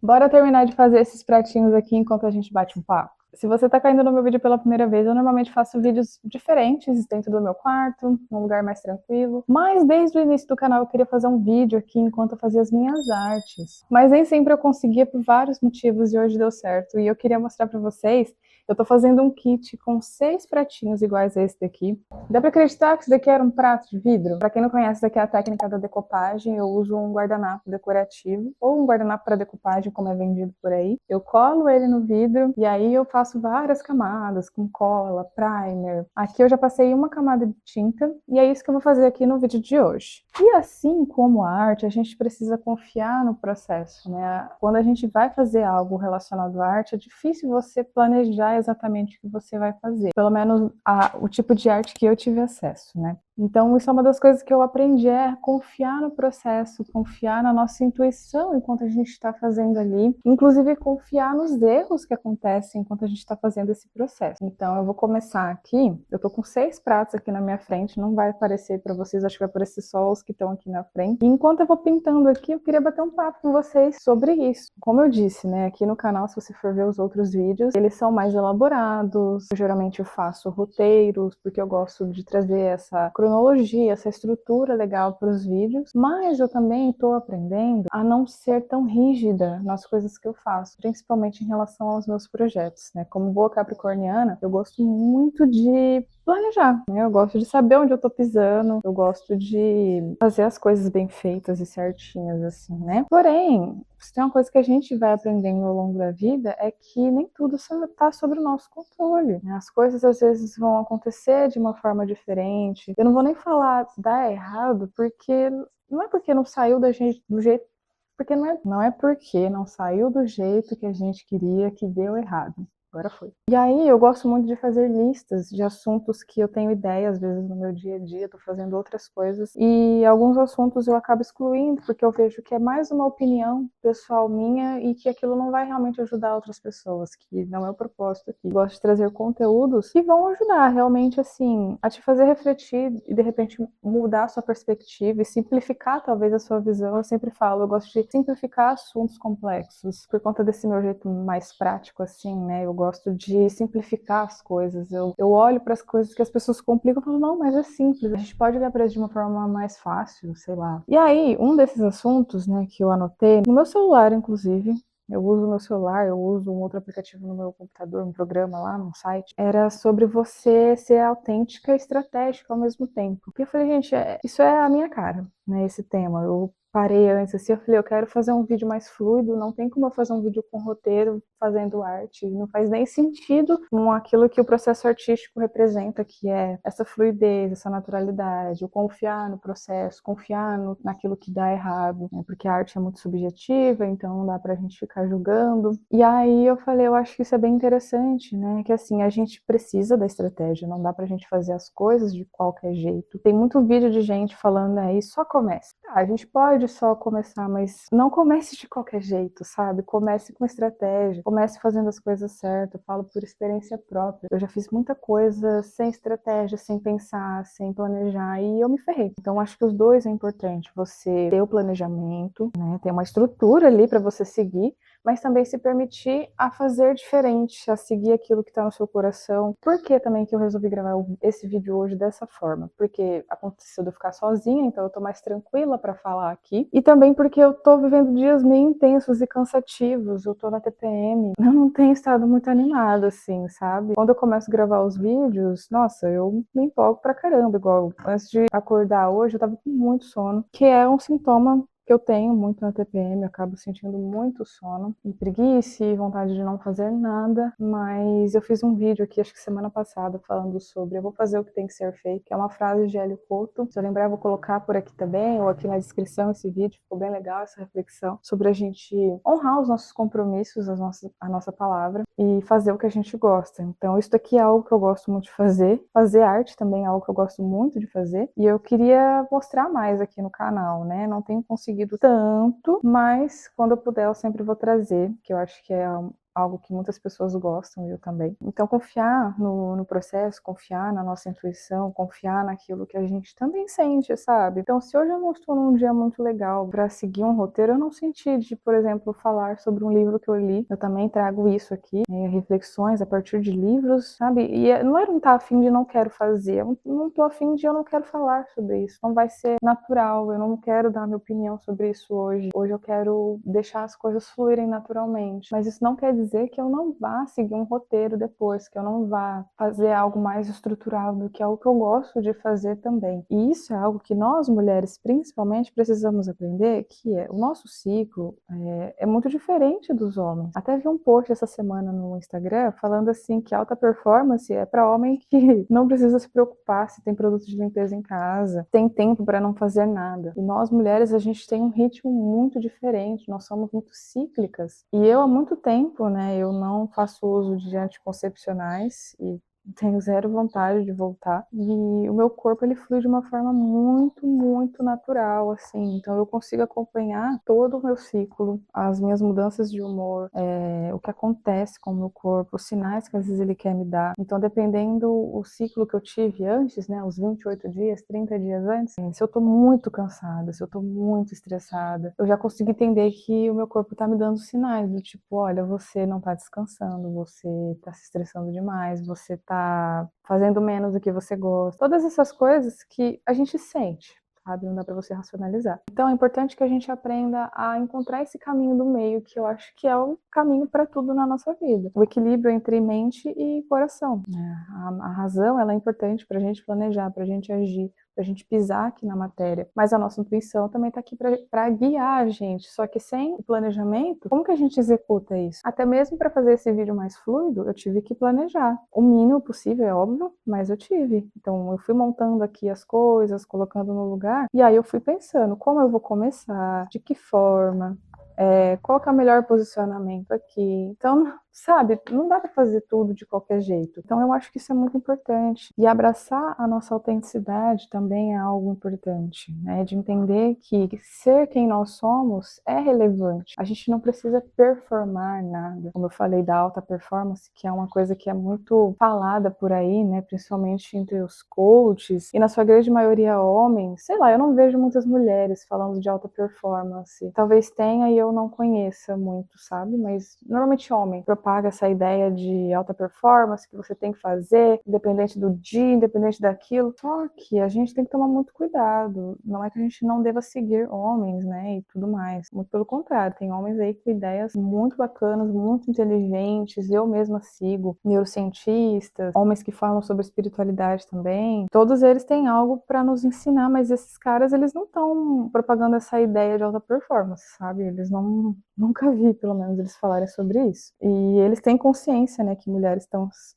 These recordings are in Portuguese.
Bora terminar de fazer esses pratinhos aqui enquanto a gente bate um papo? Se você tá caindo no meu vídeo pela primeira vez, eu normalmente faço vídeos diferentes dentro do meu quarto, num lugar mais tranquilo. Mas desde o início do canal eu queria fazer um vídeo aqui enquanto eu fazia as minhas artes. Mas nem sempre eu conseguia por vários motivos e hoje deu certo. E eu queria mostrar pra vocês, eu tô fazendo um kit com 6 pratinhos iguais a esse daqui. Dá pra acreditar que isso daqui era um prato de vidro? Pra quem não conhece, isso daqui é a técnica da decopagem. Eu uso um guardanapo decorativo ou um guardanapo para decopagem, como é vendido por aí. Eu colo ele no vidro e aí eu faço várias camadas com cola, primer. Aqui eu já passei uma camada de tinta e é isso que eu vou fazer aqui no vídeo de hoje. E assim como a arte, a gente precisa confiar no processo, né? Quando a gente vai fazer algo relacionado à arte, é difícil você planejar exatamente o que você vai fazer. Pelo menos o tipo de arte que eu tive acesso, né? Então, isso é uma das coisas que eu aprendi, é confiar no processo, confiar na nossa intuição enquanto a gente está fazendo ali, inclusive confiar nos erros que acontecem enquanto a gente está fazendo esse processo. Então, eu vou começar aqui, eu tô com 6 pratos aqui na minha frente, não vai aparecer para vocês, acho que vai aparecer só os que estão aqui na frente. E enquanto eu vou pintando aqui, eu queria bater um papo com vocês sobre isso. Como eu disse, né, aqui no canal, se você for ver os outros vídeos, eles são mais elaborados, geralmente eu faço roteiros, porque eu gosto de trazer essa cronologia, essa estrutura legal para os vídeos, mas eu também estou aprendendo a não ser tão rígida nas coisas que eu faço, principalmente em relação aos meus projetos, né? Como boa capricorniana, eu gosto muito de planejar, né? Eu gosto de saber onde eu tô pisando, eu gosto de fazer as coisas bem feitas e certinhas, assim, né? Porém, se tem uma coisa que a gente vai aprendendo ao longo da vida é que nem tudo está sob o nosso controle, né? As coisas às vezes vão acontecer de uma forma diferente. Eu não vou nem falar dar errado, porque não é porque não saiu da gente do jeito, porque não é porque não saiu do jeito que a gente queria que deu errado. Agora foi. E aí eu gosto muito de fazer listas de assuntos que eu tenho ideia, às vezes no meu dia a dia, tô fazendo outras coisas, e alguns assuntos eu acabo excluindo, porque eu vejo que é mais uma opinião pessoal minha e que aquilo não vai realmente ajudar outras pessoas, que não é o propósito aqui. Eu gosto de trazer conteúdos que vão ajudar realmente, assim, a te fazer refletir e de repente mudar a sua perspectiva e simplificar talvez a sua visão. Eu sempre falo, eu gosto de simplificar assuntos complexos, por conta desse meu jeito mais prático, assim, né? Eu gosto de simplificar as coisas. Eu olho para as coisas que as pessoas complicam e falo, não, mas é simples. A gente pode olhar para isso de uma forma mais fácil, sei lá. E aí, um desses assuntos, né, que eu anotei, no meu celular, inclusive, eu uso o meu celular, eu uso um outro aplicativo no meu computador, um programa lá, num site, era sobre você ser autêntica e estratégica ao mesmo tempo. Porque eu falei, gente, isso é a minha cara, né, esse tema. Eu parei antes assim, eu falei, eu quero fazer um vídeo mais fluido, não tem como eu fazer um vídeo com roteiro fazendo arte, não faz nem sentido com aquilo que o processo artístico representa, que é essa fluidez, essa naturalidade, o confiar no processo, confiar naquilo que dá errado, né? Porque a arte é muito subjetiva, então não dá pra gente ficar julgando. E aí eu falei, eu acho que isso é bem interessante, né? Que assim, a gente precisa da estratégia, não dá pra gente fazer as coisas de qualquer jeito. Tem muito vídeo de gente falando aí, só comece. A gente pode só começar, mas não comece de qualquer jeito, sabe? Comece com estratégia, comece fazendo as coisas certas. Eu falo por experiência própria. Eu já fiz muita coisa sem estratégia, sem pensar, sem planejar, e eu me ferrei. Então acho que os dois é importante. Você ter o planejamento, né? Ter uma estrutura ali para você seguir, mas também se permitir a fazer diferente, a seguir aquilo que está no seu coração. Por que também que eu resolvi gravar esse vídeo hoje dessa forma? Porque aconteceu de eu ficar sozinha, então eu tô mais tranquila para falar aqui. E também porque eu tô vivendo dias meio intensos e cansativos, eu tô na TPM. Eu não tenho estado muito animada, assim, sabe? Quando eu começo a gravar os vídeos, nossa, eu me empolgo pra caramba, igual antes de acordar hoje, eu tava com muito sono, que é um sintoma que eu tenho muito na TPM, eu acabo sentindo muito sono e preguiça e vontade de não fazer nada, mas eu fiz um vídeo aqui, acho que semana passada, falando sobre eu vou fazer o que tem que ser feito, que é uma frase de Hélio Couto. Se eu lembrar, eu vou colocar por aqui também, ou aqui na descrição esse vídeo, ficou bem legal essa reflexão sobre a gente honrar os nossos compromissos, a nossa palavra e fazer o que a gente gosta. Então isso daqui é algo que eu gosto muito de fazer arte também é algo que eu gosto muito de fazer, e eu queria mostrar mais aqui no canal, né? Não tenho conseguido tanto, mas quando eu puder eu sempre vou trazer, que eu acho que é algo que muitas pessoas gostam e eu também. Então, confiar no processo, confiar na nossa intuição, confiar naquilo que a gente também sente, sabe? Então, se hoje eu não estou num dia muito legal para seguir um roteiro, eu não senti de, por exemplo, falar sobre um livro que eu li. Eu também trago isso aqui, reflexões a partir de livros, sabe? E não era um tá afim de não quero fazer, eu não tô afim de eu não quero falar sobre isso. Não vai ser natural, eu não quero dar minha opinião sobre isso hoje. Hoje eu quero deixar as coisas fluírem naturalmente. Mas isso não quer dizer que eu não vá seguir um roteiro depois, que eu não vá fazer algo mais estruturado, que é o que eu gosto de fazer também. E isso é algo que nós mulheres, principalmente, precisamos aprender, que é o nosso ciclo é muito diferente dos homens. Até vi um post essa semana no Instagram falando assim que alta performance é para homem que não precisa se preocupar se tem produto de limpeza em casa, tem tempo para não fazer nada. E nós mulheres, a gente tem um ritmo muito diferente, nós somos muito cíclicas. E eu há muito tempo, né, eu não faço uso de anticoncepcionais e tenho zero vontade de voltar. E o meu corpo, ele flui de uma forma muito, muito natural, assim. Então eu consigo acompanhar todo o meu ciclo, as minhas mudanças de humor, o que acontece com o meu corpo, os sinais que às vezes ele quer me dar. Então, dependendo o ciclo que eu tive antes, né, os 28 dias, 30 dias antes, se eu tô muito cansada, se eu tô muito estressada, eu já consigo entender que o meu corpo tá me dando sinais do tipo, olha, você não tá descansando, você tá se estressando demais, você tá fazendo menos do que você gosta. Todas essas coisas que a gente sente, sabe? Não dá para você racionalizar. Então é importante que a gente aprenda a encontrar esse caminho do meio, que eu acho que é o caminho para tudo na nossa vida. O equilíbrio entre mente e coração. A razão, ela é importante para a gente planejar, para a gente agir, para a gente pisar aqui na matéria. Mas a nossa intuição também está aqui para guiar a gente. Só que sem o planejamento, como que a gente executa isso? Até mesmo para fazer esse vídeo mais fluido, eu tive que planejar. O mínimo possível, é óbvio, mas eu tive. Então eu fui montando aqui as coisas, colocando no lugar, e aí eu fui pensando como eu vou começar, de que forma, qual que é o melhor posicionamento aqui. Então, sabe, não dá para fazer tudo de qualquer jeito. Então eu acho que isso é muito importante. E abraçar a nossa autenticidade também é algo importante, né? De entender que ser quem nós somos é relevante. A gente não precisa performar nada. Como eu falei da alta performance, que é uma coisa que é muito falada por aí, né? Principalmente entre os coaches, e na sua grande maioria homens. Sei lá, eu não vejo muitas mulheres falando de alta performance. Talvez tenha e eu não conheça muito, sabe? Mas normalmente homem propaga essa ideia de alta performance que você tem que fazer, independente do dia, independente daquilo. Só que a gente tem que tomar muito cuidado. Não é que a gente não deva seguir homens, né, e tudo mais. Muito pelo contrário, tem homens aí com ideias muito bacanas, muito inteligentes. Eu mesma sigo neurocientistas, homens que falam sobre espiritualidade também. Todos eles têm algo para nos ensinar, mas esses caras, eles não estão propagando essa ideia de alta performance, sabe? Eles não, nunca vi, pelo menos, eles falarem sobre isso. E eles têm consciência, né, que mulheres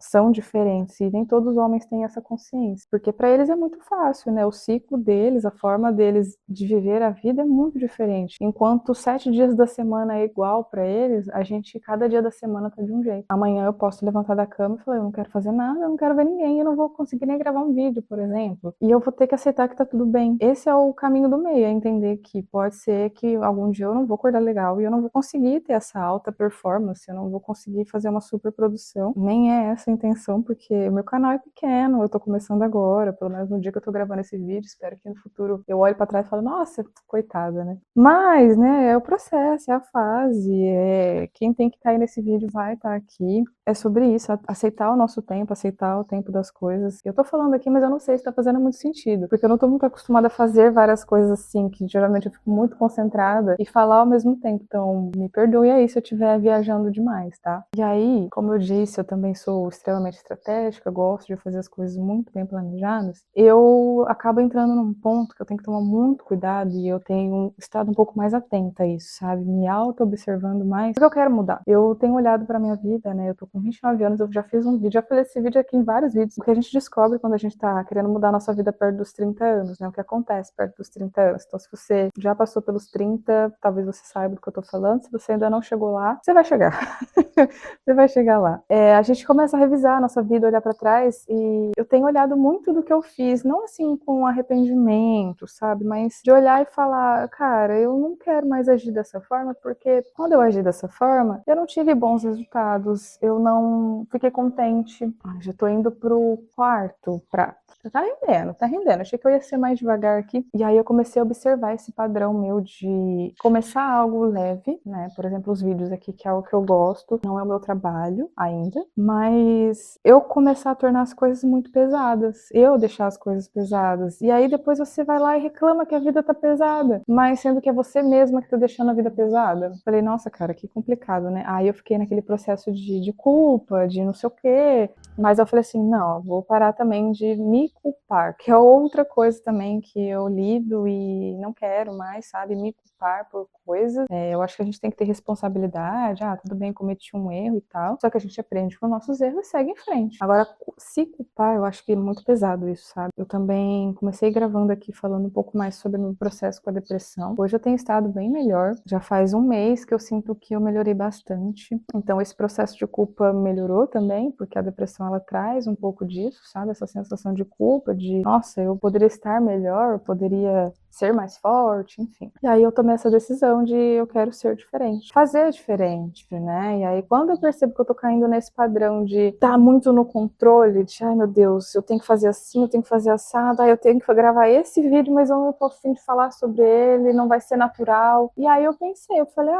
são diferentes, e nem todos os homens têm essa consciência, porque para eles é muito fácil, né, o ciclo deles, a forma deles de viver a vida é muito diferente. Enquanto 7 dias da semana é igual para eles, a gente, cada dia da semana tá de um jeito. Amanhã eu posso levantar da cama e falar, eu não quero fazer nada, eu não quero ver ninguém, eu não vou conseguir nem gravar um vídeo, por exemplo. E eu vou ter que aceitar que tá tudo bem. Esse é o caminho do meio, é entender que pode ser que algum dia eu não vou acordar legal e eu não vou conseguir ter essa alta performance, eu não vou conseguir fazer uma super produção. Nem é essa a intenção, porque o meu canal é pequeno, eu tô começando agora, pelo menos no dia que eu tô gravando esse vídeo, espero que no futuro eu olhe pra trás e fale, nossa, coitada, né? Mas, né, é o processo, é a fase, quem tem que estar aí nesse vídeo vai estar aqui. É sobre isso, aceitar o nosso tempo, aceitar o tempo das coisas. Eu tô falando aqui, mas eu não sei se tá fazendo muito sentido, porque eu não tô muito acostumada a fazer várias coisas assim, que geralmente eu fico muito concentrada e falar ao mesmo tempo. Então, me perdoe aí se eu estiver viajando demais, tá? E aí, como eu disse, eu também sou extremamente estratégica, gosto de fazer as coisas muito bem planejadas. Eu acabo entrando num ponto que eu tenho que tomar muito cuidado e eu tenho estado um pouco mais atenta a isso, sabe? Me auto-observando mais, porque eu quero mudar. Eu tenho olhado pra minha vida, né? Eu tô com 29 anos, eu já fiz um vídeo, já fiz esse vídeo aqui em vários vídeos, o que a gente descobre quando a gente tá querendo mudar a nossa vida perto dos 30 anos, né? O que acontece perto dos 30 anos. Então, se você já passou pelos 30, talvez você saiba do que eu tô falando. Se você ainda não chegou lá, você vai chegar. Você vai chegar lá. A gente começa a revisar a nossa vida, olhar pra trás, e eu tenho olhado muito do que eu fiz, não assim com arrependimento, sabe? Mas de olhar e falar, cara, eu não quero mais agir dessa forma, porque quando eu agi dessa forma, eu não tive bons resultados, eu não fiquei contente. Ai, já tô indo pro quarto prato. Tá rendendo, tá rendendo. Achei que eu ia ser mais devagar aqui. E aí eu comecei a observar esse padrão meu de começar algo leve, né? Por exemplo, os vídeos aqui, que é algo que eu gosto, não é o meu trabalho ainda, mas eu começar a tornar as coisas muito pesadas, eu deixar as coisas pesadas. E aí depois você vai lá e reclama que a vida tá pesada, mas sendo que é você mesma que tá deixando a vida pesada. Falei, nossa, cara, que complicado, né? Aí eu fiquei naquele processo de culpa, de não sei o quê. Mas eu falei assim, não, vou parar também de me culpar, que é outra coisa também que eu lido e não quero mais, sabe? Me culpar por coisas. Eu acho que a gente tem que ter responsabilidade. Ah, tudo bem, cometi um erro e tal. Só que a gente aprende com os nossos erros e segue em frente. Agora, se culpar, eu acho que é muito pesado isso, sabe? Eu também comecei gravando aqui falando um pouco mais sobre o meu processo com a depressão. Hoje eu tenho estado bem melhor. Já faz um mês que eu sinto que eu melhorei bastante. Então, esse processo de culpa melhorou também, porque a depressão ela traz um pouco disso, sabe? Essa sensação de culpa, de nossa, eu poderia estar melhor, eu poderia ser mais forte, enfim. E aí eu tomei essa decisão de eu quero ser diferente, fazer diferente, né? E aí quando eu percebo que eu tô caindo nesse padrão de estar muito no controle, de ai meu Deus, eu tenho que fazer assim, eu tenho que fazer assado, eu tenho que gravar esse vídeo, mas eu não tô afim de falar sobre ele, não vai ser natural. E aí eu pensei, eu falei,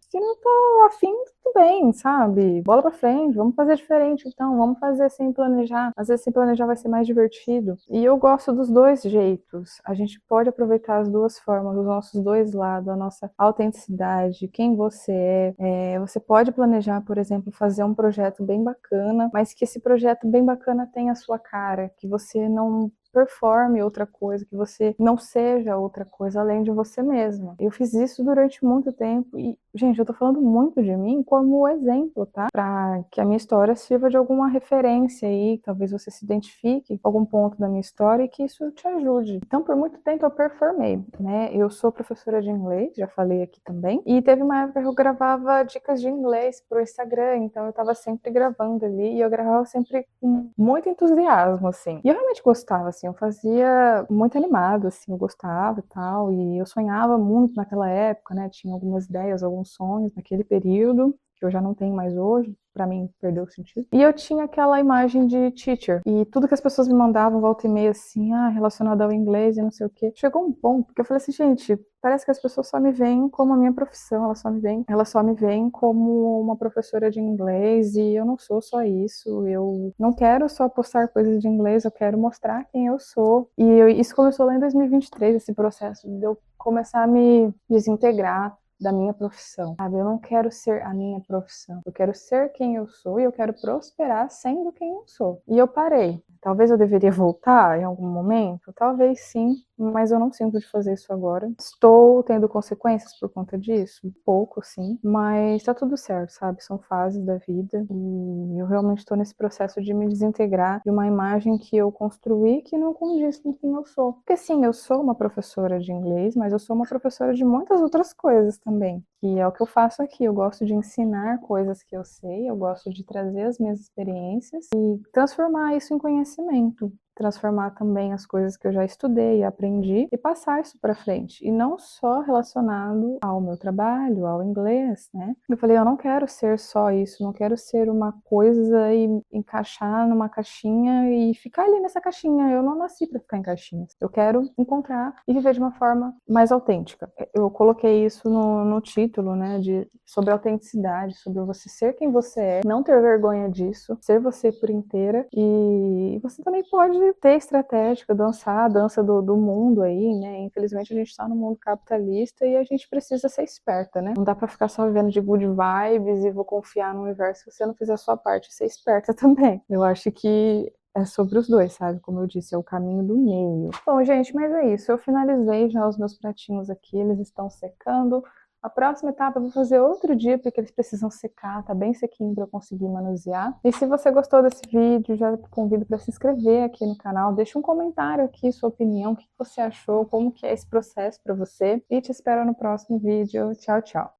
se não tô afim, tudo bem, sabe? Bola pra frente, vamos fazer diferente então, vamos fazer sem planejar. Às vezes sem planejar vai ser mais divertido. E eu gosto dos dois jeitos. A gente pode aproveitar as duas formas, os nossos dois lados, a nossa autenticidade, quem você é. Você pode planejar, por exemplo, fazer um projeto bem bacana, mas que esse projeto bem bacana tenha a sua cara, que você não performe outra coisa, que você não seja outra coisa além de você mesma. Eu fiz isso durante muito tempo e, gente, eu tô falando muito de mim como exemplo, tá? Pra que a minha história sirva de alguma referência aí, talvez você se identifique com algum ponto da minha história e que isso te ajude. Então, por muito tempo eu performei, né? Eu sou professora de inglês, já falei aqui também, e teve uma época que eu gravava dicas de inglês pro Instagram, então eu tava sempre gravando ali e eu gravava sempre com muito entusiasmo, assim. E eu realmente gostava, assim, eu fazia muito animado, assim, eu gostava e tal, e eu sonhava muito naquela época, né? Tinha algumas ideias, alguns sonhos naquele período, que eu já não tenho mais hoje, pra mim perdeu o sentido. E eu tinha aquela imagem de teacher, e tudo que as pessoas me mandavam volta e meia assim, relacionado ao inglês e não sei o quê. Chegou um ponto que eu falei assim, gente, parece que as pessoas só me veem como a minha profissão, elas só me veem como uma professora de inglês e eu não sou só isso, eu não quero só postar coisas de inglês, eu quero mostrar quem eu sou. E isso começou lá em 2023, esse processo de eu começar a me desintegrar da minha profissão, sabe? Eu não quero ser a minha profissão. Eu quero ser quem eu sou e eu quero prosperar sendo quem eu sou. E eu parei. Talvez eu deveria voltar em algum momento, talvez sim, mas eu não sinto de fazer isso agora. Estou tendo consequências por conta disso? Um pouco, sim, mas tá tudo certo, sabe? São fases da vida e eu realmente estou nesse processo de me desintegrar de uma imagem que eu construí que não condiz com quem eu sou. Porque sim, eu sou uma professora de inglês, mas eu sou uma professora de muitas outras coisas também, que é o que eu faço aqui. Eu gosto de ensinar coisas que eu sei, eu gosto de trazer as minhas experiências e transformar isso em conhecimento. Transformar também as coisas que eu já estudei e aprendi e passar isso para frente. E não só relacionado ao meu trabalho, ao inglês, né? Eu falei, eu não quero ser só isso, não quero ser uma coisa e encaixar numa caixinha e ficar ali nessa caixinha. Eu não nasci para ficar em caixinhas. Eu quero encontrar e viver de uma forma mais autêntica. Eu coloquei isso no título, né? Sobre autenticidade, sobre você ser quem você é, não ter vergonha disso, ser você por inteira. E você também pode ter estratégica, dançar a dança do mundo aí, né? Infelizmente a gente tá no mundo capitalista e a gente precisa ser esperta, né? Não dá pra ficar só vivendo de good vibes e vou confiar no universo se você não fizer a sua parte, ser esperta também. Eu acho que é sobre os dois, sabe? Como eu disse, é o caminho do meio. Bom, gente, mas é isso. Eu finalizei já os meus pratinhos aqui, eles estão secando. A próxima etapa eu vou fazer outro dia, porque eles precisam secar, tá bem sequinho para eu conseguir manusear. E se você gostou desse vídeo, já te convido para se inscrever aqui no canal, deixa um comentário aqui, sua opinião, o que você achou, como que é esse processo para você. E te espero no próximo vídeo. Tchau, tchau!